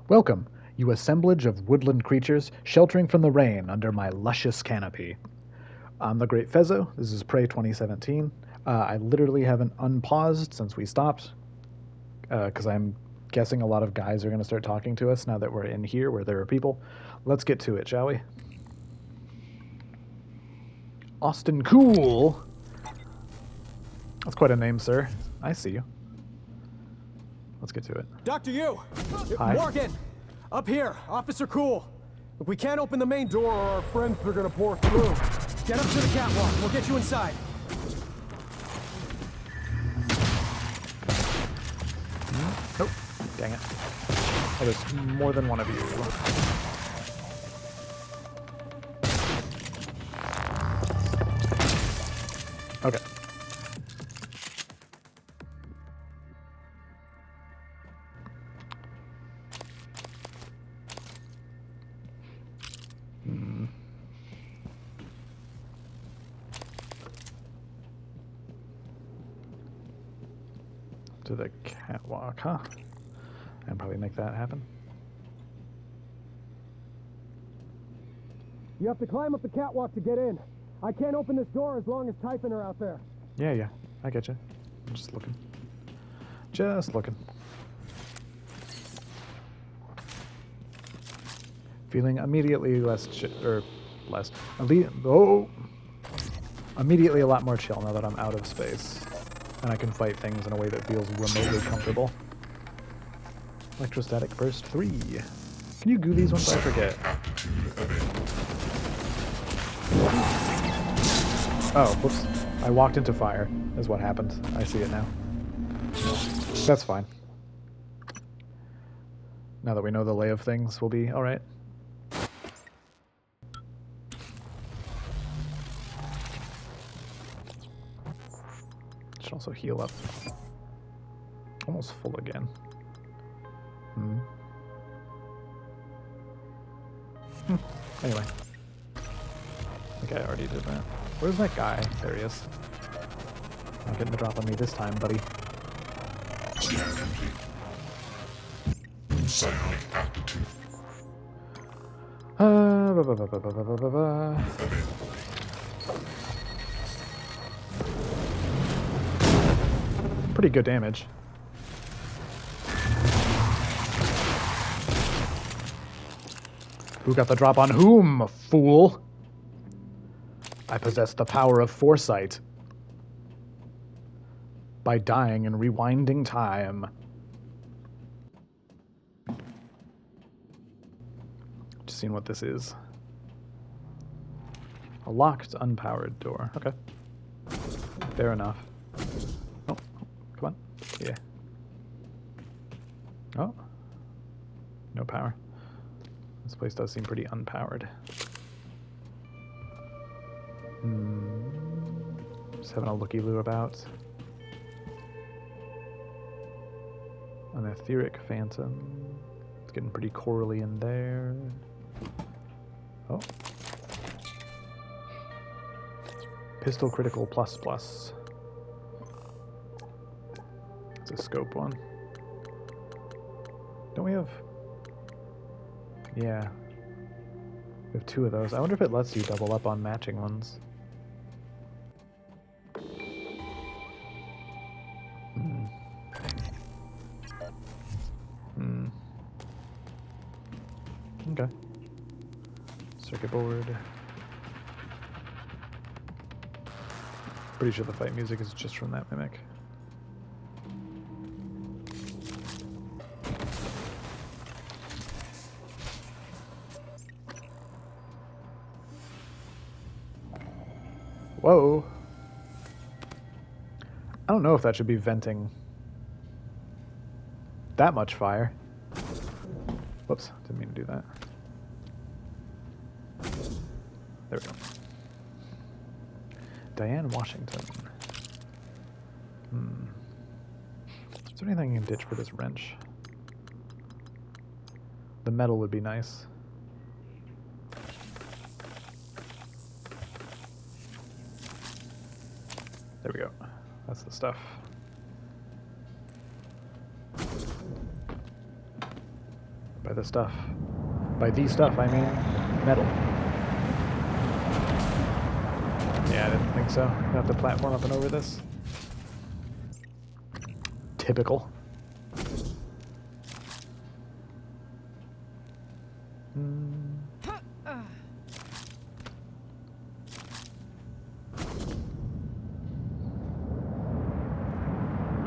Welcome, you assemblage of woodland creatures sheltering from the rain under my luscious canopy. I'm the Great Fezzo. This is Prey 2017. I literally haven't unpaused since we stopped, because I'm guessing a lot of guys are going to start talking to us now that we're in here where there are people. Let's get to it, shall we? Austin Cool. That's quite a name, sir. I see you. Let's get to it. Dr. Yu! Hi. Morgan! Up here, Officer Cool. If we can't open the main door, our friends are gonna pour through. Get up to the catwalk. We'll get you inside. Nope. Dang it. Oh, there's more than one of you. Okay. To the catwalk, huh? And probably make that happen. You have to climb up the catwalk to get in. I can't open this door as long as Typhon are out there. Yeah, I get you. I'm just looking. Just looking. Feeling immediately immediately a lot more chill now that I'm out of space. And I can fight things in a way that feels remotely comfortable. Electrostatic Burst 3. Can you goo these ones? I forget. Oh, whoops. I walked into fire, is what happened. I see it now. That's fine. Now that we know the lay of things, we'll be alright. Should also heal up. Almost full again. Anyway. I think I already did that. Where's that guy? There he is. Not getting the drop on me this time, buddy. Scan complete. Psionic aptitude Available. Pretty good damage. Who got the drop on whom, fool? I possess the power of foresight. By dying and rewinding time. Just seeing what this is. A locked, unpowered door. Okay. Fair enough. Oh, come on. Yeah. Oh. No power. This place does seem pretty unpowered. Just having a looky-loo about. An etheric phantom. It's getting pretty corally in there. Oh. Pistol critical plus plus. It's a scope one. Don't we have... Yeah. We have two of those. I wonder if it lets you double up on matching ones. Okay. Circuit board. Pretty sure the fight music is just from that mimic. Whoa. I don't know if that should be venting that much fire. Whoops, didn't mean to do that. There we go. Diane Washington. Is there anything I can ditch for this wrench? The metal would be nice. There we go. That's the stuff. by the stuff. By the stuff, I mean metal. Yeah, I didn't think so. I have to platform up and over this. Typical.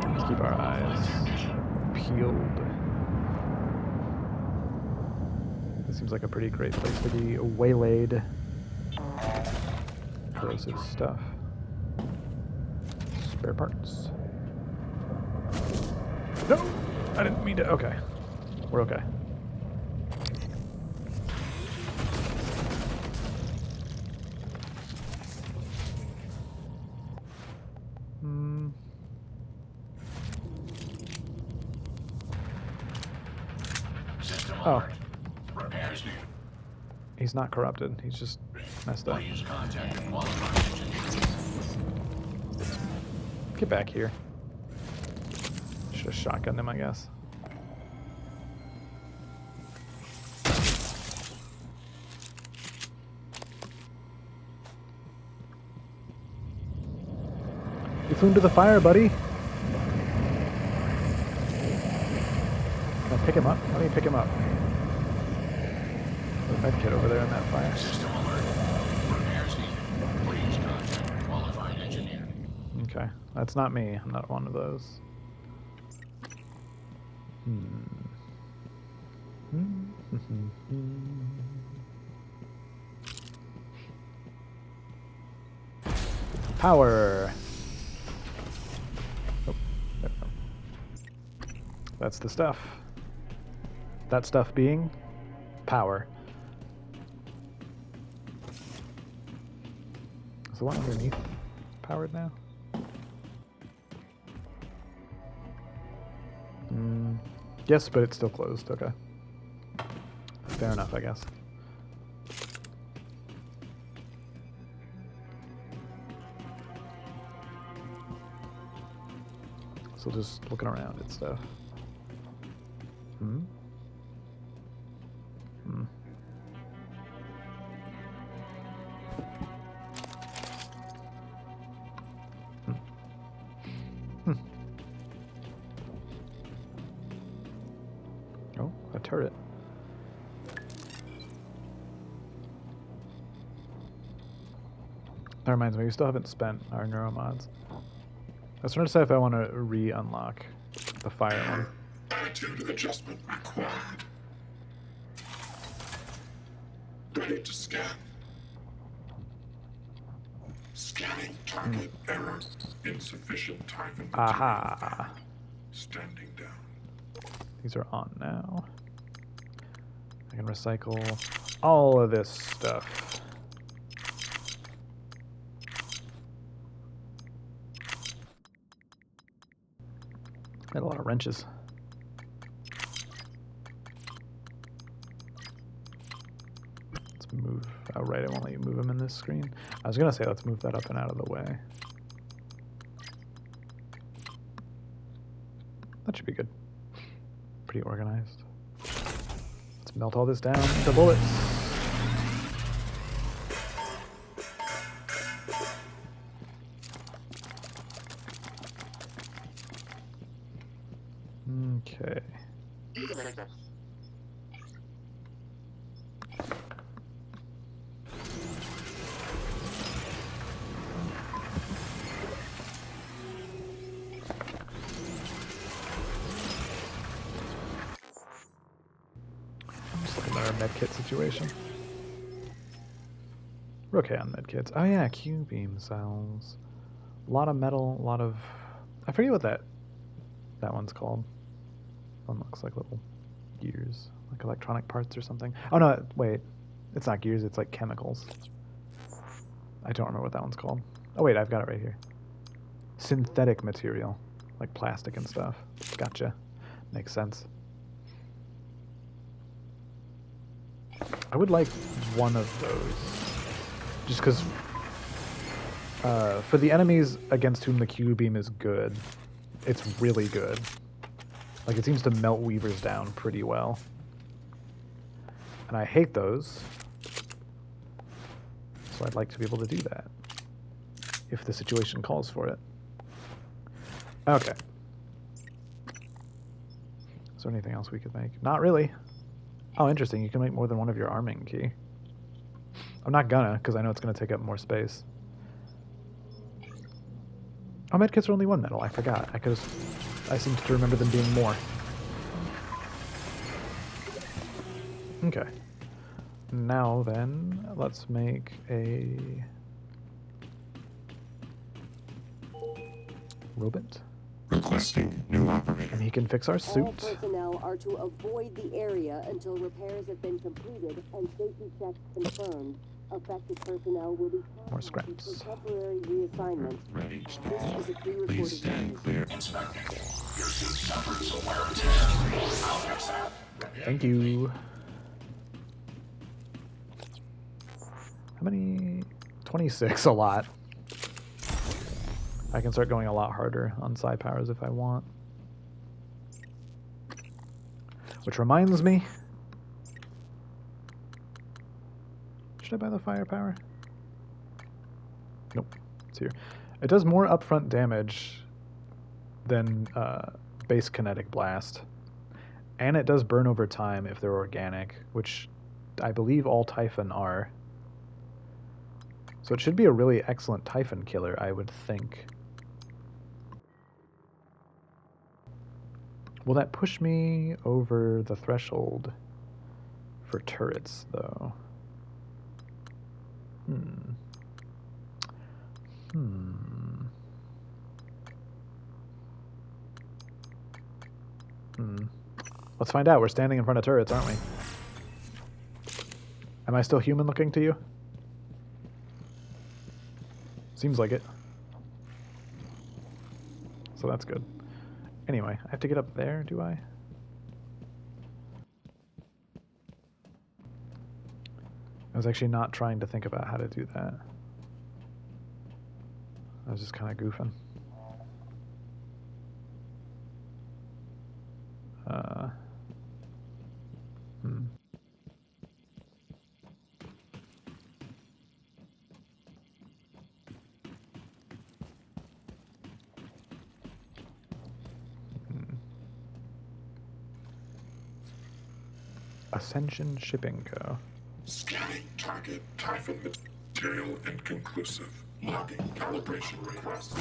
Let's keep our eyes peeled. This seems like a pretty great place to be waylaid. Corrosive stuff. Spare parts. No! I didn't mean to. Okay. We're okay. System Oh. alert. Repairs needed. He's not corrupted. He's just messed up. Please contact a qualified engineer. Get back here. Should have shotgunned him, I guess. You flew into the fire, buddy. Can I pick him up? How do you pick him up? There's a med kit over there in that fire. System alert. Repairs needed. Please contact a qualified engineer. Okay, that's not me. I'm not one of those. Power. Oh, there we go. That's the stuff. That stuff being power. Is the one underneath powered now? Yes, but it's still closed. Okay. Fair enough, I guess. So just looking around at stuff. Oh, a turret. That reminds me, we still haven't spent our neuromods. I was trying to decide if I want to re-unlock the fire one. Attitude adjustment required. Ready to scan. Scanning target error. Insufficient time and material. Aha! Standing down. These are on now. I can recycle all of this stuff. Got a lot of wrenches. Let's move. Oh, right, I won't let you move them in this screen. I was gonna say let's move that up and out of the way. That should be good. Pretty organized. Let's melt all this down into bullets. Okay. Just looking at our medkit situation. We're okay on medkits. Oh yeah, Q-beam cells. A lot of metal, a lot of... I forget what that one's called. One looks like little gears, like electronic parts or something. Oh no, wait. It's not gears, it's like chemicals. I don't remember what that one's called. Oh wait, I've got it right here. Synthetic material, like plastic and stuff. Gotcha. Makes sense. I would like one of those. Just because for the enemies against whom the Q-beam is good, it's really good. Like, it seems to melt weavers down pretty well. And I hate those. So I'd like to be able to do that. If the situation calls for it. Okay. Is there anything else we could make? Not really. Oh, interesting. You can make more than one of your arming key. I'm not gonna, because I know it's gonna take up more space. Oh, medkits are only 1 metal. I forgot. I seem to remember them being more. Okay. Now then, let's make a robot. Requesting new operator. And he can fix our All suit. personnel are to avoid the area until repairs have been completed and safety checks confirmed. Affected personnel will be More contacted scraps. for temporary reassignment. Ready. This is a pre-recorded Please stand message. clear. Inspecting. Your suit suffers a wear and tear. I'll fix that. Thank you. How many? 26, a lot. I can start going a lot harder on psi powers if I want. Which reminds me. Should I buy the firepower? Nope, it's here. It does more upfront damage than base kinetic blast. And it does burn over time if they're organic, which I believe all Typhon are. So it should be a really excellent Typhon killer, I would think. Will that push me over the threshold for turrets, though? Let's find out. We're standing in front of turrets, aren't we? Am I still human looking to you? Seems like it. So that's good. Anyway, I have to get up there, do I? I was actually not trying to think about how to do that. I was just kind of goofing. Ascension Shipping Co. Scanning target. Typhon material inconclusive. Logging calibration request.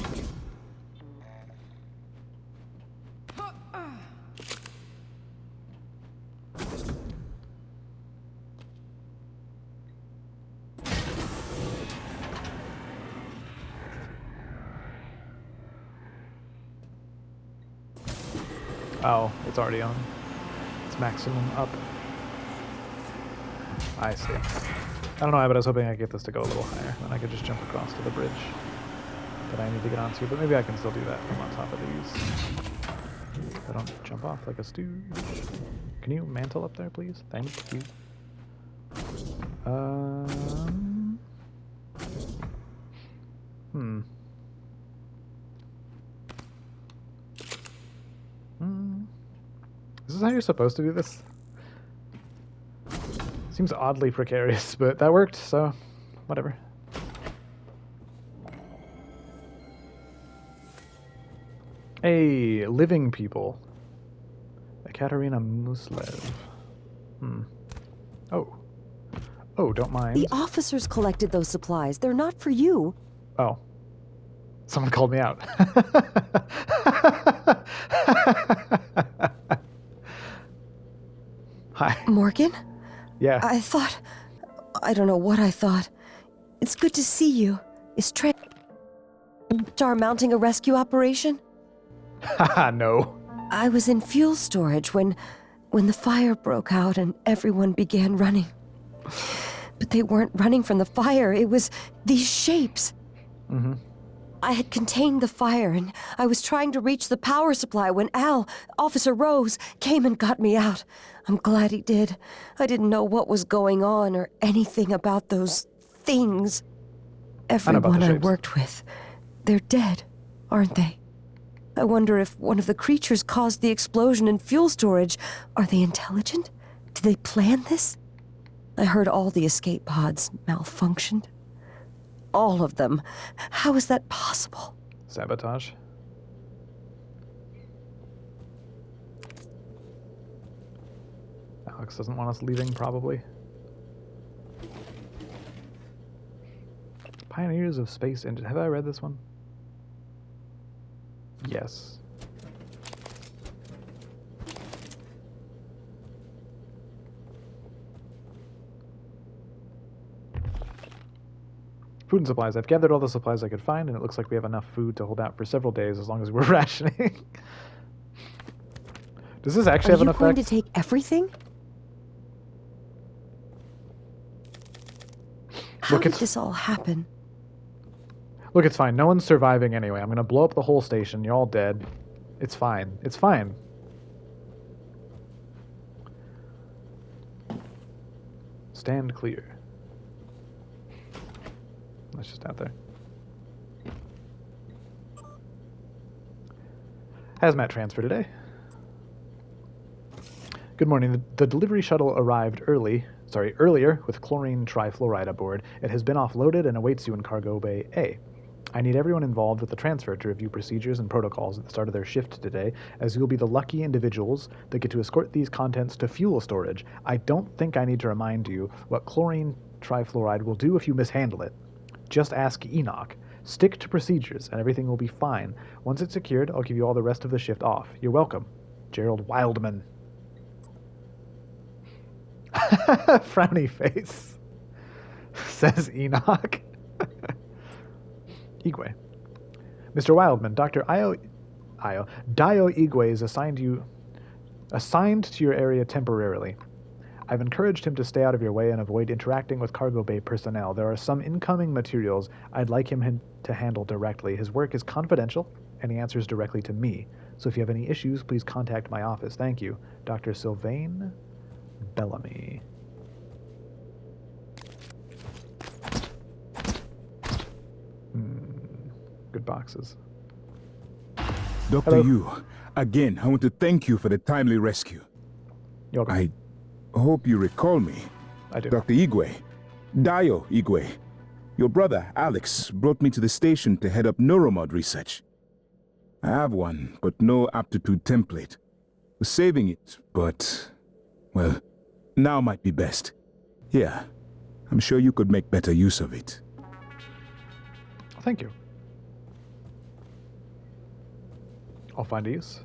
Oh, it's already on. It's maximum up. I see. I don't know why, but I was hoping I could get this to go a little higher. Then I could just jump across to the bridge that I need to get onto. But maybe I can still do that from on top of these. If I don't jump off like a stooge. Can you mantle up there, please? Thank you. Is this how you're supposed to do this? Seems oddly precarious, but that worked, so whatever. Hey, living people. Ekaterina Muslev. Oh. Oh, don't mind. The officers collected those supplies. They're not for you. Oh. Someone called me out. Hi. Morgan? Yeah. I don't know what I thought. It's good to see you. Is Star mounting a rescue operation? Haha, no. I was in fuel storage when the fire broke out and everyone began running. But they weren't running from the fire. It was these shapes. I had contained the fire and I was trying to reach the power supply when Officer Rose, came and got me out. I'm glad he did. I didn't know what was going on or anything about those things. Everyone I worked with, they're dead, aren't they? I wonder if one of the creatures caused the explosion in fuel storage. Are they intelligent? Did they plan this? I heard all the escape pods malfunctioned. All of them. How is that possible? Sabotage. Alex doesn't want us leaving, probably. Pioneers of Space Engine. Have I read this one? Yes. Food and supplies. I've gathered all the supplies I could find, and it looks like we have enough food to hold out for several days as long as we're rationing. Does this actually have an Are you going effect? to take everything? How did it's- this all happen? Look, it's fine. No one's surviving anyway. I'm going to blow up the whole station. You're all dead. It's fine. It's fine. Stand clear. That's just out there. Hazmat transfer today. Good morning. The delivery shuttle arrived earlier with chlorine trifluoride aboard. It has been offloaded and awaits you in Cargo Bay A. I need everyone involved with the transfer to review procedures and protocols at the start of their shift today, as you'll be the lucky individuals that get to escort these contents to fuel storage. I don't think I need to remind you what chlorine trifluoride will do if you mishandle it. Just ask Enoch. Stick to procedures, and everything will be fine. Once it's secured, I'll give you all the rest of the shift off. You're welcome. Gerald Wildman. Frowny face, says Enoch. Igwe. Mr. Wildman, Dr. Dio Igwe is assigned to your area temporarily. I've encouraged him to stay out of your way and avoid interacting with Cargo Bay personnel. There are some incoming materials I'd like him to handle directly. His work is confidential, and he answers directly to me. So if you have any issues, please contact my office. Thank you. Dr. Sylvain Bellamy. Good boxes. Dr. Hello. Yu, again, I want to thank you for the timely rescue. You're welcome. I hope you recall me. I do. Dr. Igwe. Dio Igwe. Your brother, Alex, brought me to the station to head up neuromod research. I have one, but no aptitude template. Was saving it, but, well, now might be best. Here, I'm sure you could make better use of it. Thank you. I'll find a use.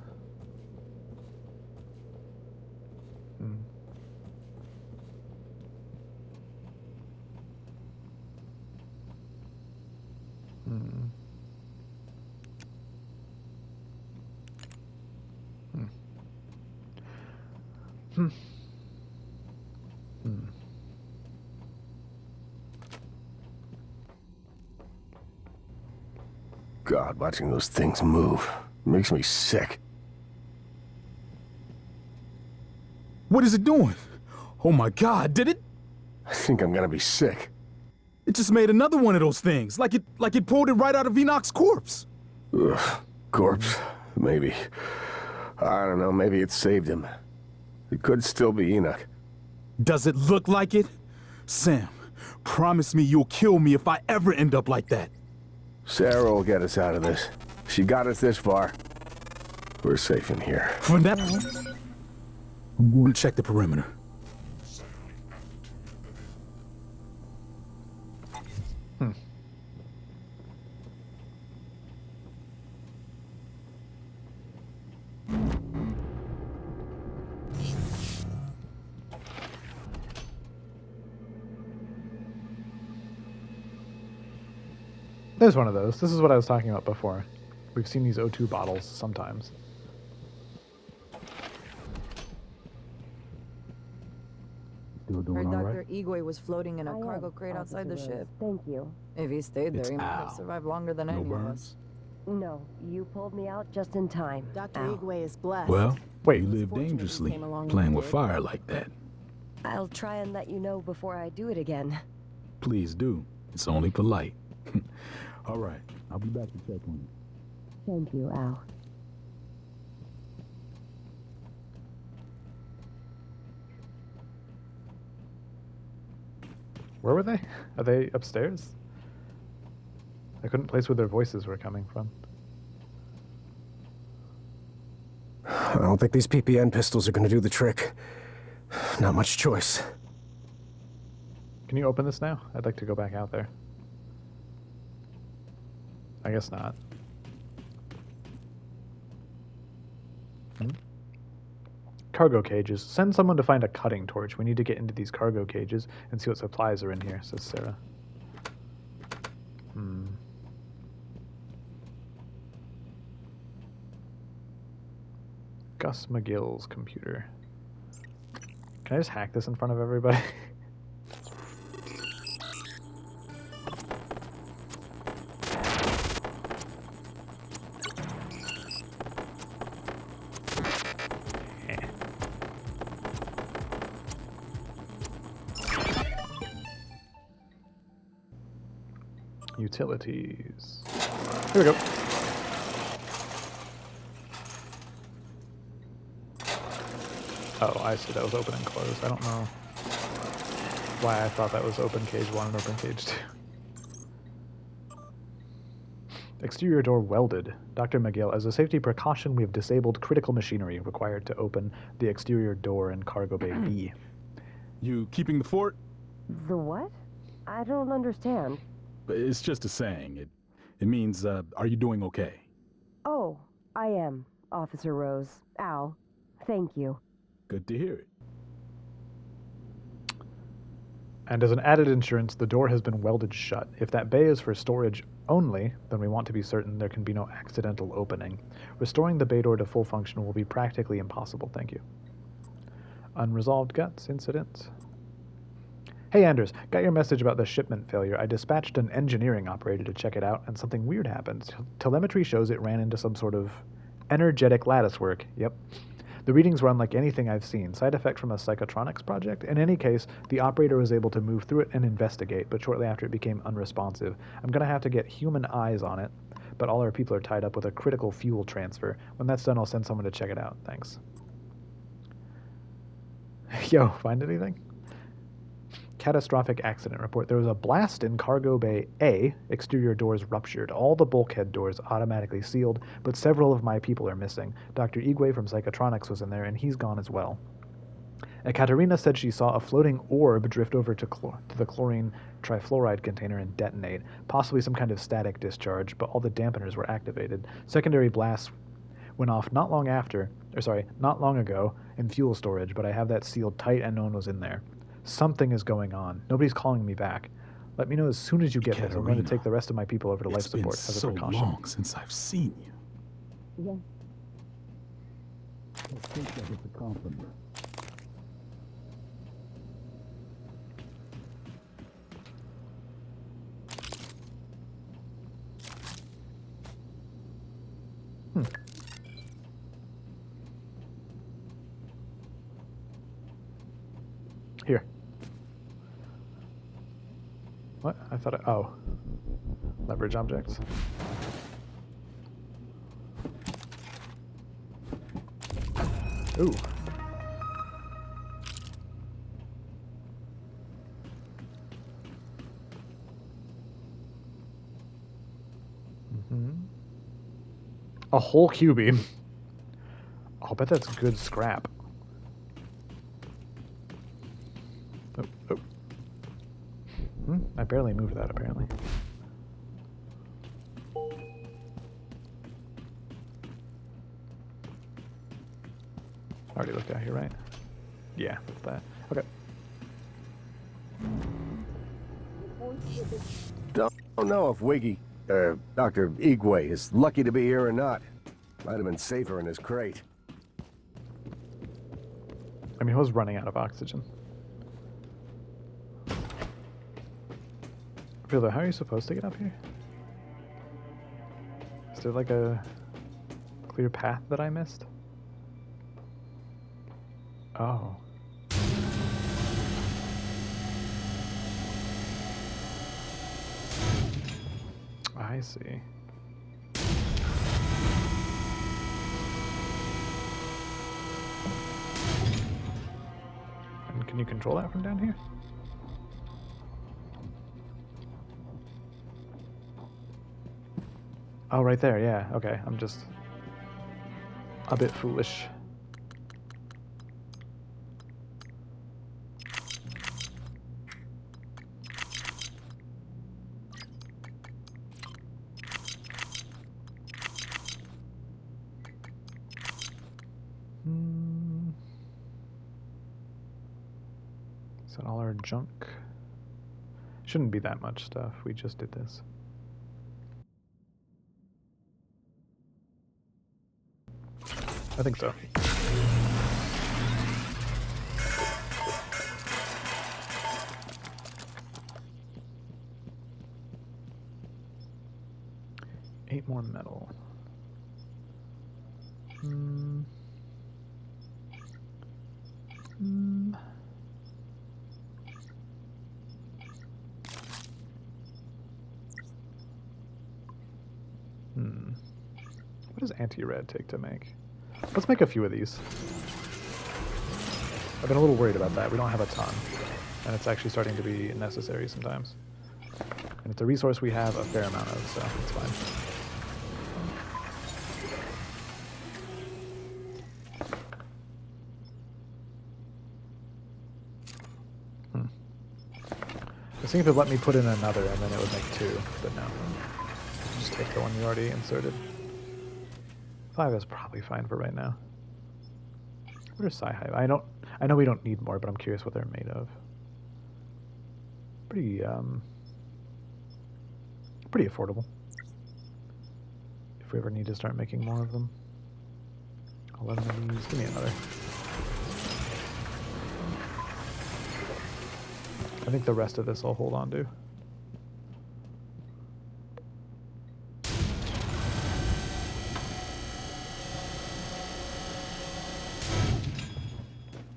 God, watching those things move makes me sick. What is it doing? Oh my god, did it? I think I'm gonna be sick. It just made another one of those things, like it pulled it right out of Enoch's corpse. Ugh, corpse, maybe. I don't know, maybe it saved him. It could still be Enoch. Does it look like it? Sam, promise me you'll kill me if I ever end up like that. Sarah will get us out of this. She got us this far. We're safe in here. For now, I'm going to check the perimeter. There's one of those. This is what I was talking about before. We've seen these O2 bottles sometimes. Still doing Heard all Dr. right? Igwe was floating in a I cargo am, crate outside the Officer Rose. ship. Thank you. If he stayed there, It's he might have Al. survived longer than No any of us. burns? No, you pulled me out just in time. Dr. Ow. Igwe is blessed. Well, Wait. you live Fortunately, dangerously, came along playing when with he did. fire like that. I'll try and let you know before I do it again. Please do. It's only polite. All right, I'll be back to check on you. Thank you, Al. Where were they? Are they upstairs? I couldn't place where their voices were coming from. I don't think these PPN pistols are gonna do the trick. Not much choice. Can you open this now? I'd like to go back out there. I guess not. Cargo cages. Send someone to find a cutting torch. We need to get into these cargo cages and see what supplies are in here, says Sarah. Gus McGill's computer. Can I just hack this in front of everybody? Utilities. Here we go. Oh, I see. That was open and closed. I don't know why I thought that was open cage 1 and open cage 2. Exterior door welded. Dr. McGill, as a safety precaution, we have disabled critical machinery required to open the exterior door in cargo bay B. You keeping the fort? The what? I don't understand. It's just a saying. It means, are you doing okay? Oh, I am, Officer Rose. Al, thank you. Good to hear it. And as an added insurance, the door has been welded shut. If that bay is for storage only, then we want to be certain there can be no accidental opening. Restoring the bay door to full function will be practically impossible, thank you. Unresolved guts incident. Hey Anders, got your message about the shipment failure. I dispatched an engineering operator to check it out, and something weird happened. Telemetry shows it ran into some sort of energetic latticework. Yep. The readings were unlike anything I've seen. Side effect from a psychotronics project? In any case, the operator was able to move through it and investigate, but shortly after it became unresponsive. I'm going to have to get human eyes on it, but all our people are tied up with a critical fuel transfer. When that's done, I'll send someone to check it out. Thanks. Yo, find anything? Catastrophic accident report. There was a blast in cargo bay A. Exterior doors ruptured. All the bulkhead doors automatically sealed, but several of my people are missing. Dr. Igwe from Psychotronics was in there, and he's gone as well. Ekaterina said she saw a floating orb drift over to the chlorine trifluoride container and detonate. Possibly some kind of static discharge, but all the dampeners were activated. Secondary blasts went off not long ago in fuel storage, but I have that sealed tight and no one was in there. Something is going on. Nobody's calling me back. Let me know as soon as you get this. I'm going to take the rest of my people over to life support as a precaution. It's been so long since I've seen you. Yeah. I think that was a compliment. Here. What? I thought oh. Leverage objects. Ooh. A whole Q-beam. I'll bet that's good scrap. I barely moved that, apparently. Already looked out here, right? Yeah, that's that. Okay. Don't know if Dr. Igwe is lucky to be here or not. Might have been safer in his crate. I mean, he was running out of oxygen. Philo, how are you supposed to get up here? Is there like a clear path that I missed? Oh. I see. And can you control that from down here? Oh, right there, yeah. Okay, I'm just a bit foolish. Is that all our junk? Shouldn't be that much stuff. We just did this. I think so. Eight more metal. What does anti-red take to make? Let's make a few of these. I've been a little worried about that. We don't have a ton, and it's actually starting to be necessary sometimes. And it's a resource we have a fair amount of, so it's fine. I was thinking if it let me put in another and then it would make two, but no. Just take the one you already inserted. 5 is probably fine for right now. What are Sci-Hive? I know we don't need more, but I'm curious what they're made of. Pretty affordable. If we ever need to start making more of them. 11 of these. Give me another. I think the rest of this I'll hold on to.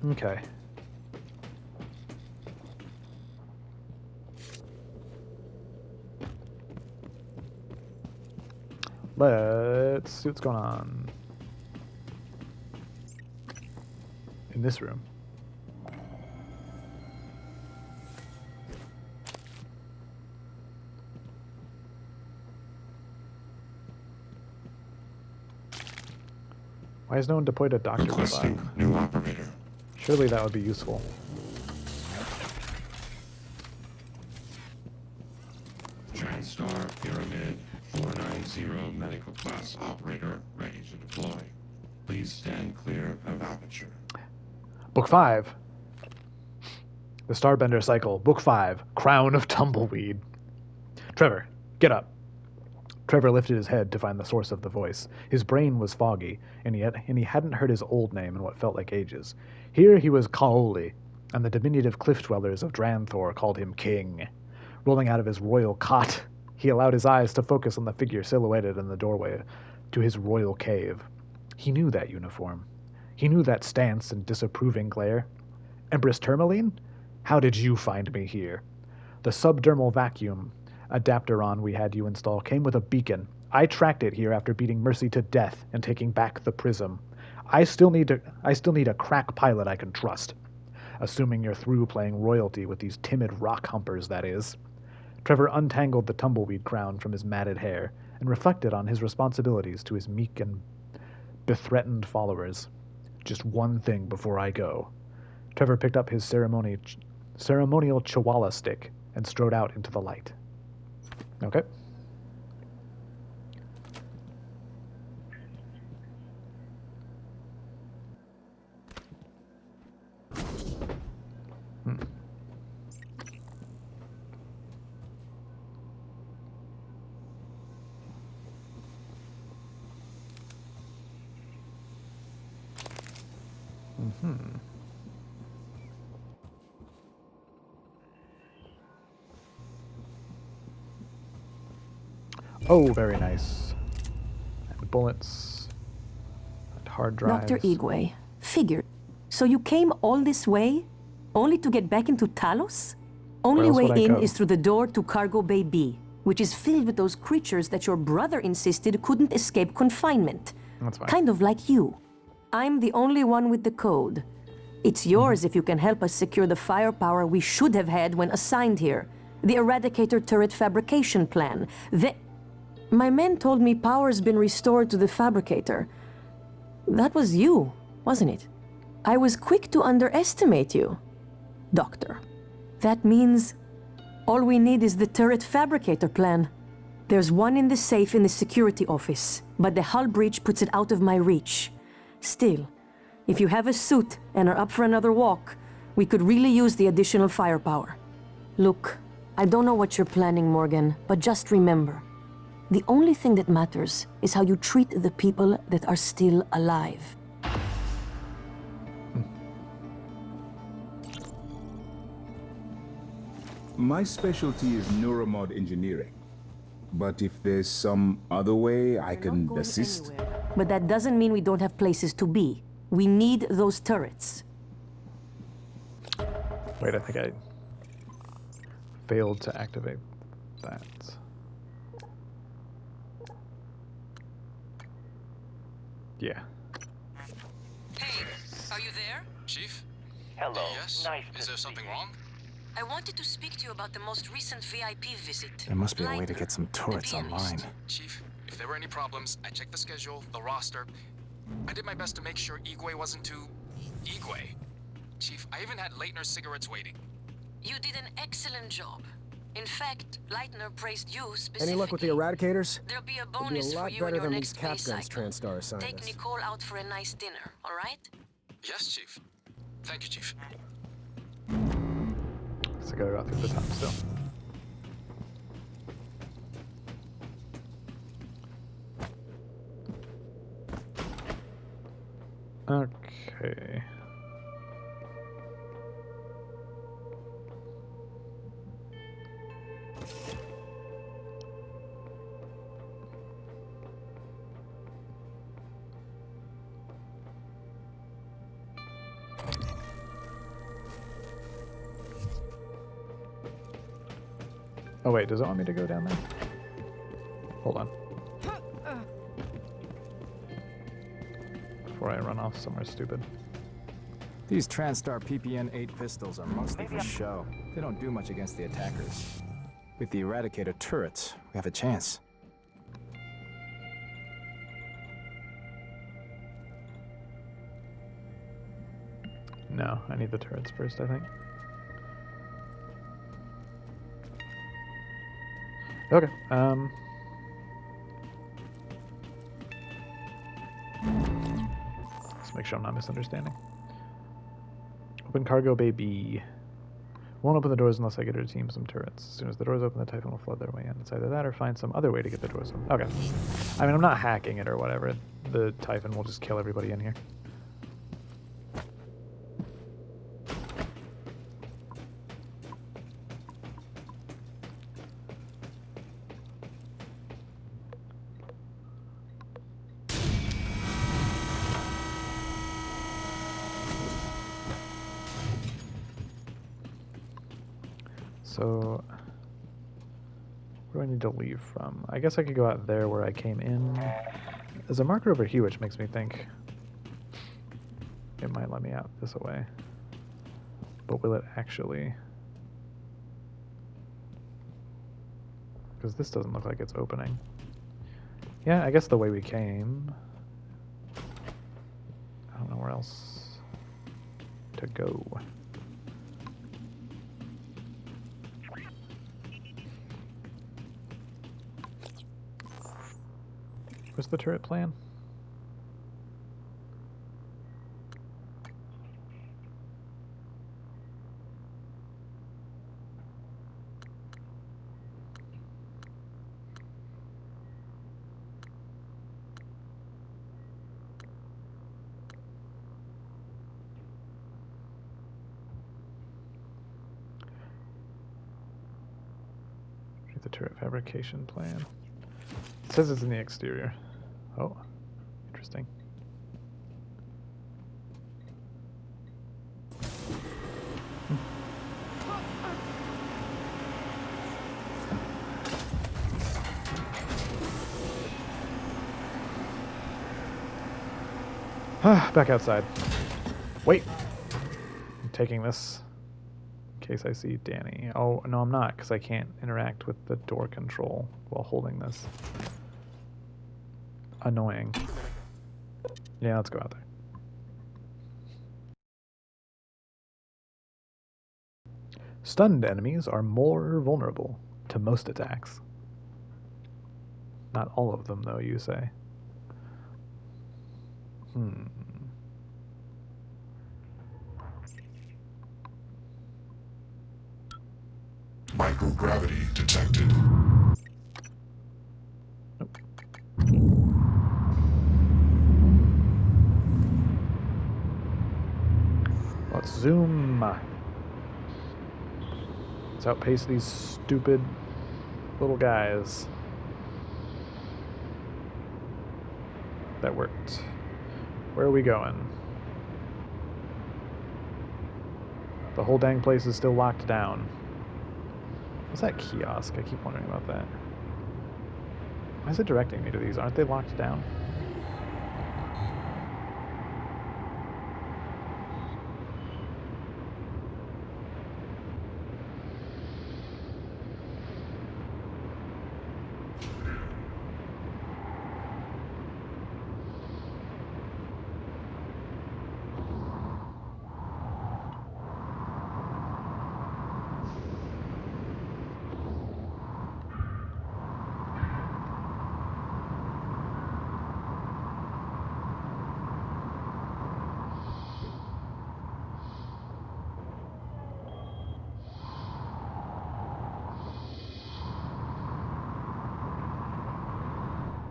Okay. Let's see what's going on in this room. Why is no one deployed a doctor Requesting robot? new operator. Surely that would be useful. TranStar Pyramid 490 medical class operator ready to deploy. Please stand clear of aperture. Book 5. The Starbender Cycle. Book 5. Crown of Tumbleweed. Trevor, get up. Trevor lifted his head to find the source of the voice. His brain was foggy, and he hadn't heard his old name in what felt like ages. Here he was Kaoli, and the diminutive cliff dwellers of Dranthor called him King. Rolling out of his royal cot, he allowed his eyes to focus on the figure silhouetted in the doorway to his royal cave. He knew that uniform. He knew that stance and disapproving glare. Empress Tourmaline? How did you find me here? The subdermal vacuum adapteron we had you install came with a beacon. I tracked it here after beating Mercy to death and taking back the prism. I still need a crack pilot I can trust. Assuming you're through playing royalty with these timid rock humpers, that is. Trevor untangled the tumbleweed crown from his matted hair and reflected on his responsibilities to his meek and bethreatened followers. Just one thing before I go. Trevor picked up his ceremonial chihuahua stick and strode out into the light. Okay. Oh, very nice. And bullets. And hard drives. Dr. Igwe, figured. So you came all this way, only to get back into Talos? Only way in is through the door to Cargo Bay B, which is filled with those creatures that your brother insisted couldn't escape confinement. That's fine. Kind of like you. I'm the only one with the code. It's yours if you can help us secure the firepower we should have had when assigned here. The Eradicator turret fabrication plan. My men told me power's been restored to the fabricator. That was you, wasn't it? I was quick to underestimate you, Doctor. That means all we need is the turret fabricator plan. There's one in the safe in the security office, but the hull breach puts it out of my reach. Still, if you have a suit and are up for another walk, we could really use the additional firepower. Look, I don't know what you're planning, Morgan, but just remember, the only thing that matters is how you treat the people that are still alive. My specialty is neuromod engineering. But if there's some other way I can assist... But that doesn't mean we don't have places to be. We need those turrets. Wait, I think I failed to activate that. Yeah. Hey, are you there? Chief? Hello. Yes? Nice Is there something wrong? I wanted to speak to you about the most recent VIP visit. There must be a way to get some turrets online. Chief, if there were any problems, I checked the schedule, the roster. I did my best to make sure Igwe wasn't too... Igwe? Chief, I even had Leitner's cigarettes waiting. You did an excellent job. In fact, Leitner praised you specifically. Any luck with the Eradicators? There'll be a It'll be bonus a for lot you better in your than next these pay Capguns cycle. TranStar assigned Take us. Nicole out for a nice dinner, all right? Yes, Chief. Thank you, Chief. So I gotta go through the top still. Okay. Oh wait, does it want me to go down there? Hold on. Before I run off somewhere stupid. These TranStar PPN-8 pistols are mostly for show. They don't do much against the attackers. With the Eradicator turrets, we have a chance. No, I need the turrets first, I think. Okay, let's make sure I'm not misunderstanding. Open cargo bay B. Won't open the doors unless I get her team some turrets. As soon as the doors open, the Typhon will flood their way in. It's either that or find some other way to get the doors open. Okay. I mean, I'm not hacking it or whatever. The Typhon will just kill everybody in here. So, where do I need to leave from? I guess I could go out there where I came in. There's a marker over here which makes me think it might let me out this way. But will it actually? Because this doesn't look like it's opening. Yeah, I guess the way we came. I don't know where else to go. What's the turret plan? Read the turret fabrication plan. It says it's in the exterior. Oh, interesting. Back outside. Wait. I'm taking this in case I see Danny. Oh, no, I'm not, because I can't interact with the door control while holding this. annoying. Yeah, let's go out there. Stunned enemies are more vulnerable to most attacks. Not all of them, though, you say. Microgravity detected. Nope. Let's zoom. Let's outpace these stupid little guys. That worked. Where are we going? The whole dang place is still locked down. What's that kiosk? I keep wondering about that. Why is it directing me to these? Aren't they locked down?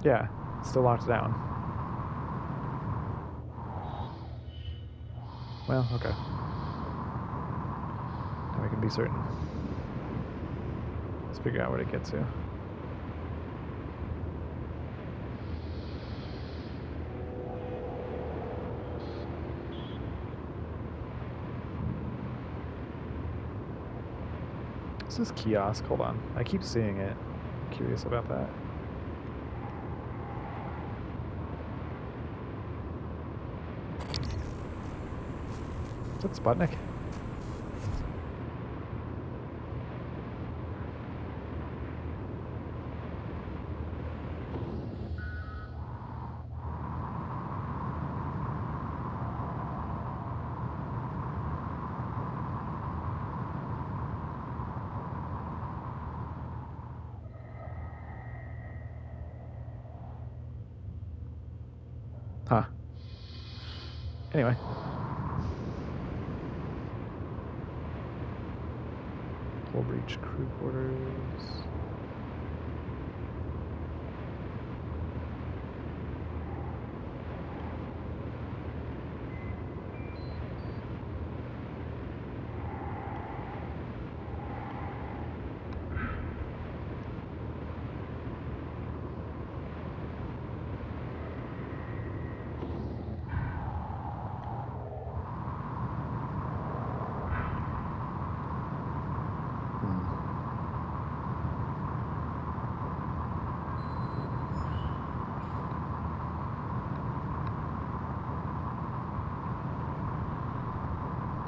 Yeah, it's still locked down. Well, okay. Now we can be certain. Let's figure out where to get to. What's this kiosk? Hold on. I keep seeing it. I'm curious about that. Is that Sputnik? Huh. Anyway. Hull breach crew quarters.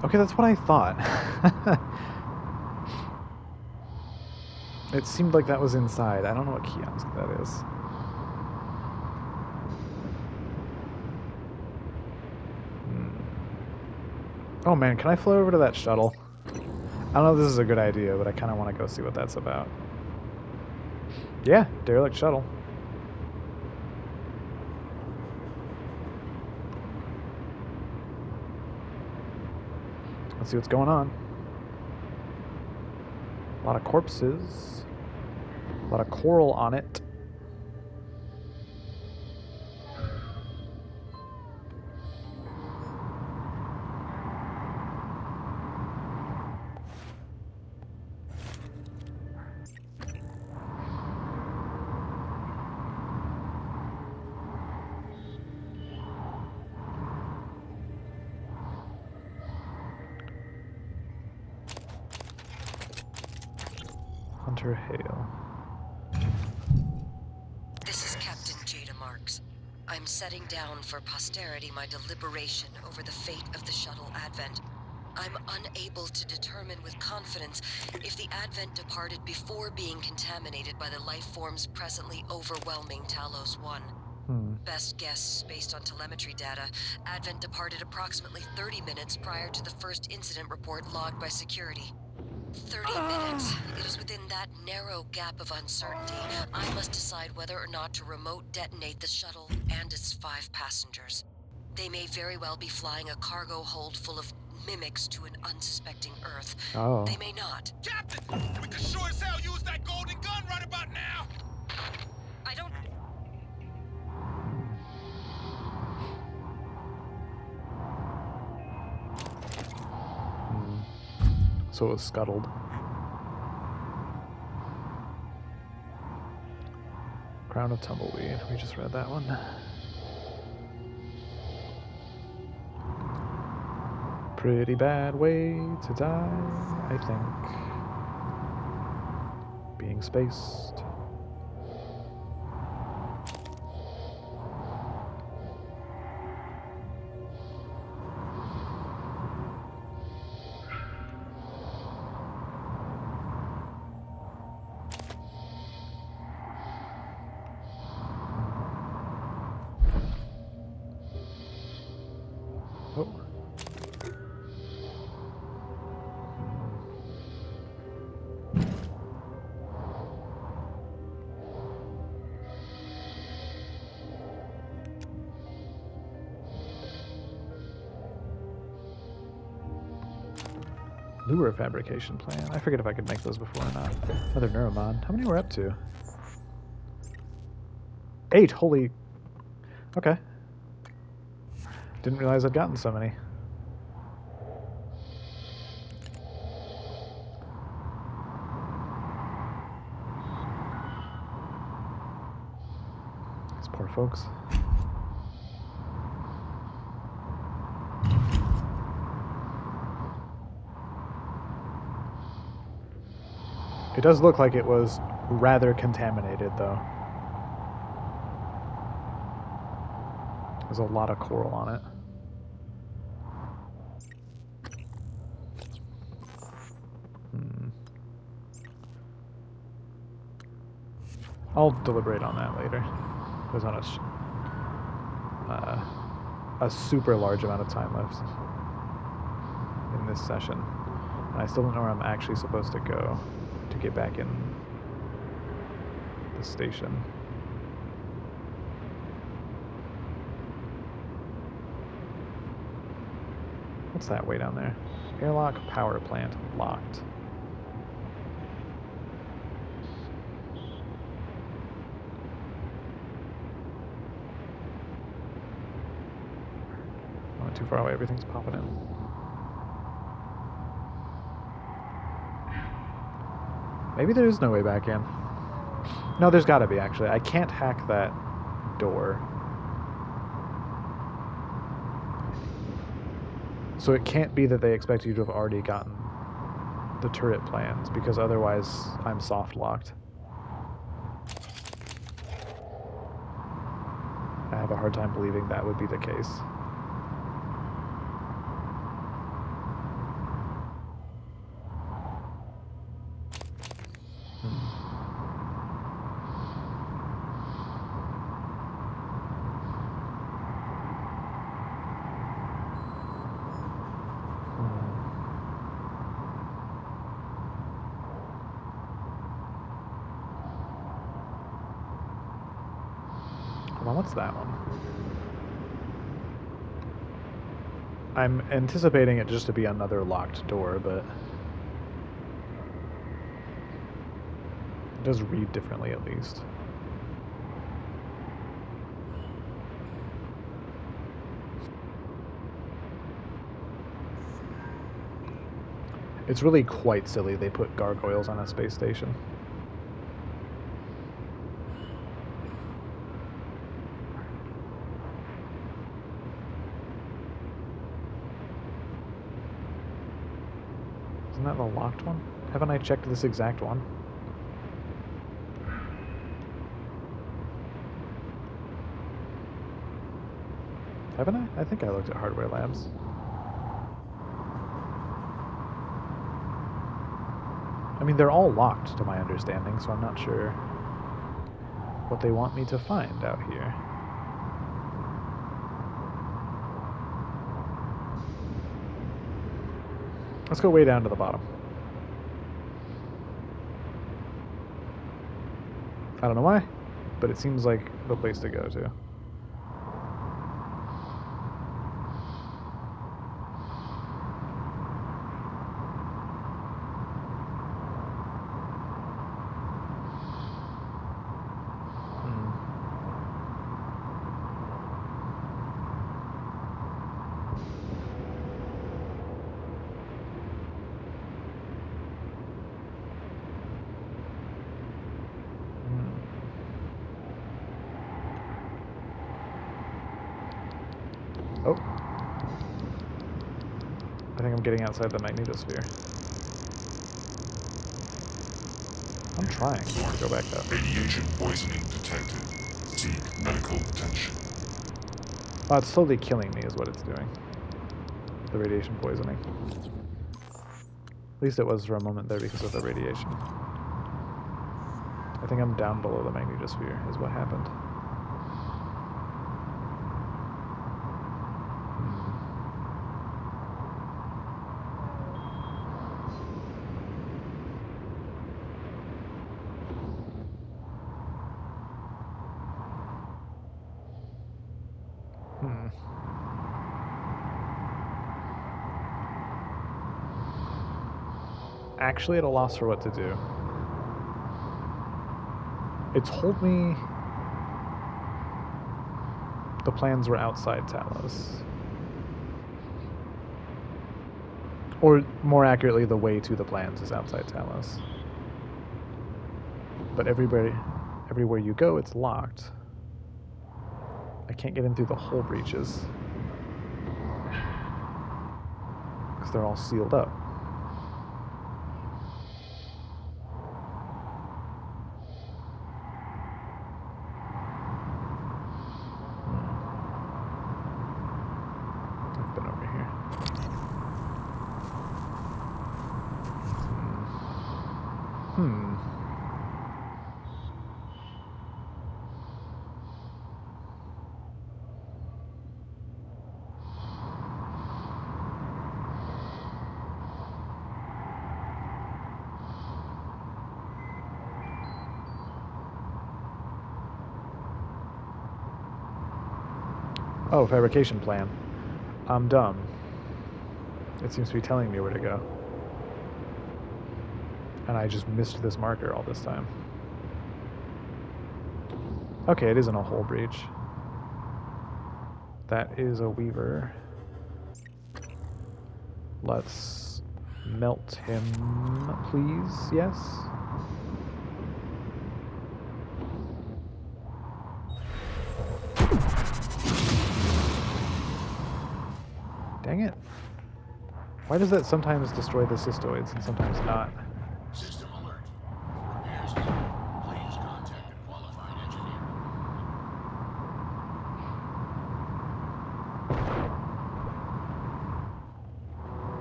Okay, that's what I thought. It seemed like that was inside. I don't know what kiosk that is. Oh man, can I fly over to that shuttle? I don't know if this is a good idea, but I kind of want to go see what that's about. Yeah, derelict shuttle. Let's see what's going on. A lot of corpses. A lot of coral on it. Hunter Hale. This is Captain Jada Marks. I'm setting down for posterity my deliberation over the fate of the shuttle Advent. I'm unable to determine with confidence if the Advent departed before being contaminated by the life forms presently overwhelming Talos 1. Best guess, based on telemetry data, Advent departed approximately 30 minutes prior to the first incident report logged by security. 30 minutes. It is within that narrow gap of uncertainty I must decide whether or not to remote detonate the shuttle and its 5 passengers. They may very well be flying a cargo hold full of mimics to an unsuspecting Earth. Oh. They may not. Captain! We could sure as hell use that golden gun right about now! I don't... So it was scuttled. Crown of Tumbleweed. We just read that one. Pretty bad way to die, I think. Being spaced. Oh. Lure fabrication plan. I forget if I could make those before or not. Another Neuromod. How many we're up to? 8! Holy... Okay. Didn't realize I'd gotten so many. These poor folks. It does look like it was rather contaminated, though. There's a lot of coral on it. I'll deliberate on that later. There's not a super large amount of time left in this session. And I still don't know where I'm actually supposed to go to get back in the station. What's that way down there? Airlock power plant locked. Not too far away, everything's popping in. Maybe there is no way back in. No, there's gotta be, actually. I can't hack that door. So it can't be that they expect you to have already gotten the turret plans, because otherwise I'm soft locked. I have a hard time believing that would be the case. Well, what's that one? I'm anticipating it just to be another locked door, but it does read differently at least. It's really quite silly they put gargoyles on a space station. Isn't that the locked one? Haven't I checked this exact one? Haven't I? I think I looked at Hardware Labs. I mean, they're all locked to my understanding, so I'm not sure what they want me to find out here. Let's go way down to the bottom. I don't know why, but it seems like the place to go to. Oh. I think I'm getting outside the magnetosphere. I'm trying to go back up. Radiation poisoning detected. Seek medical attention. Oh, it's slowly killing me is what it's doing. The radiation poisoning. At least it was for a moment there because of the radiation. I think I'm down below the magnetosphere is what happened. Actually at a loss for what to do. It told me the plans were outside Talos. Or more accurately, the way to the plans is outside Talos. But everywhere you go, it's locked. I can't get in through the hull breaches. Because they're all sealed up. Oh, fabrication plan. I'm dumb. It seems to be telling me where to go. And I just missed this marker all this time. Okay, it isn't a hull breach. That is a Weaver. Let's melt him, please. Yes? Dang it. Why does that sometimes destroy the cystoids and sometimes not? System alert. Repairs needed. Please contact a qualified engineer.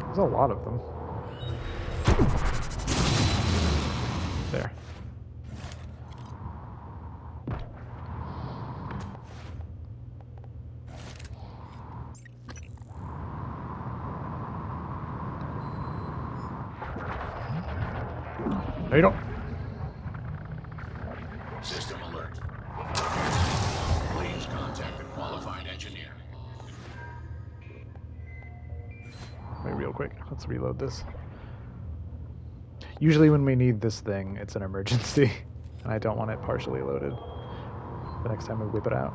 There's a lot of them. There. No, you don't. System alert. Please contact a qualified engineer. Wait, real quick. Let's reload this. Usually when we need this thing, it's an emergency, and I don't want it partially loaded the next time we whip it out.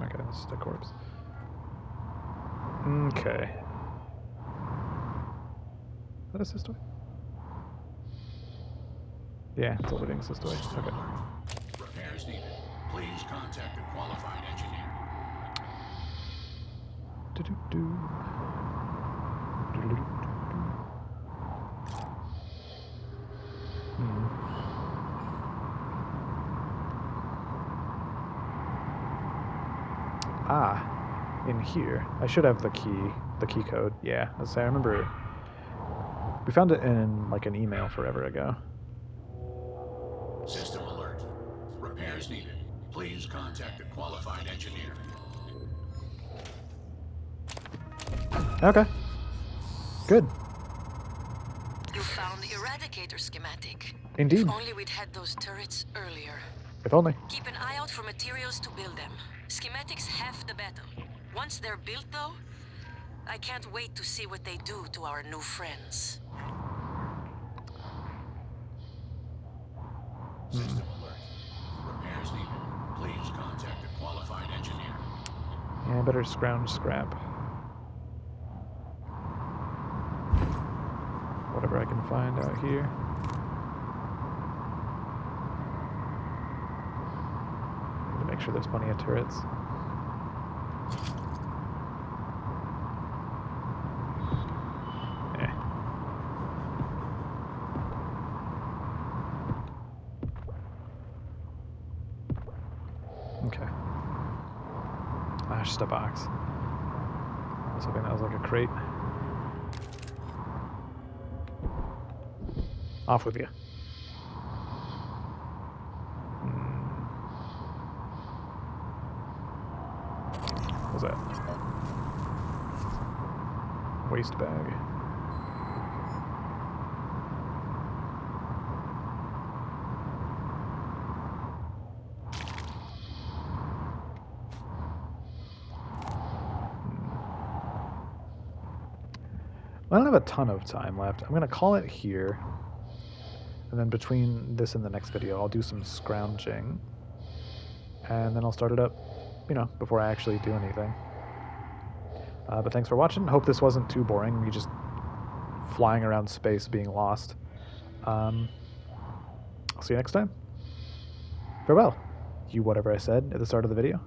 Okay, this is the corpse. Okay. Is that a cystoid? Yeah, it's a living cystoid. Okay. Repairs needed. Please contact a qualified engineer. Ah, in here. I should have the key code. Yeah, as I remember, we found it in like an email forever ago. System alert. Repairs needed. Please contact a qualified engineer. Okay. Good. You found the Eradicator schematic. Indeed. If only we'd had those turrets earlier. If only. Keep an eye out for materials to build them. Schematics half the battle. Once they're built, though, I can't wait to see what they do to our new friends. System alert. Repairs needed. Please contact a qualified engineer. Yeah, better scrounge scrap. Whatever I can find out here. Need to make sure there's plenty of turrets. Okay. Ah, just a box. I was hoping that was like a crate. Off with you. What was that? Waste bag. I don't have a ton of time left. I'm going to call it here. And then between this and the next video, I'll do some scrounging. And then I'll start it up, you know, before I actually do anything. But thanks for watching. Hope this wasn't too boring, me just flying around space being lost. I'll see you next time. Farewell. You whatever I said at the start of the video.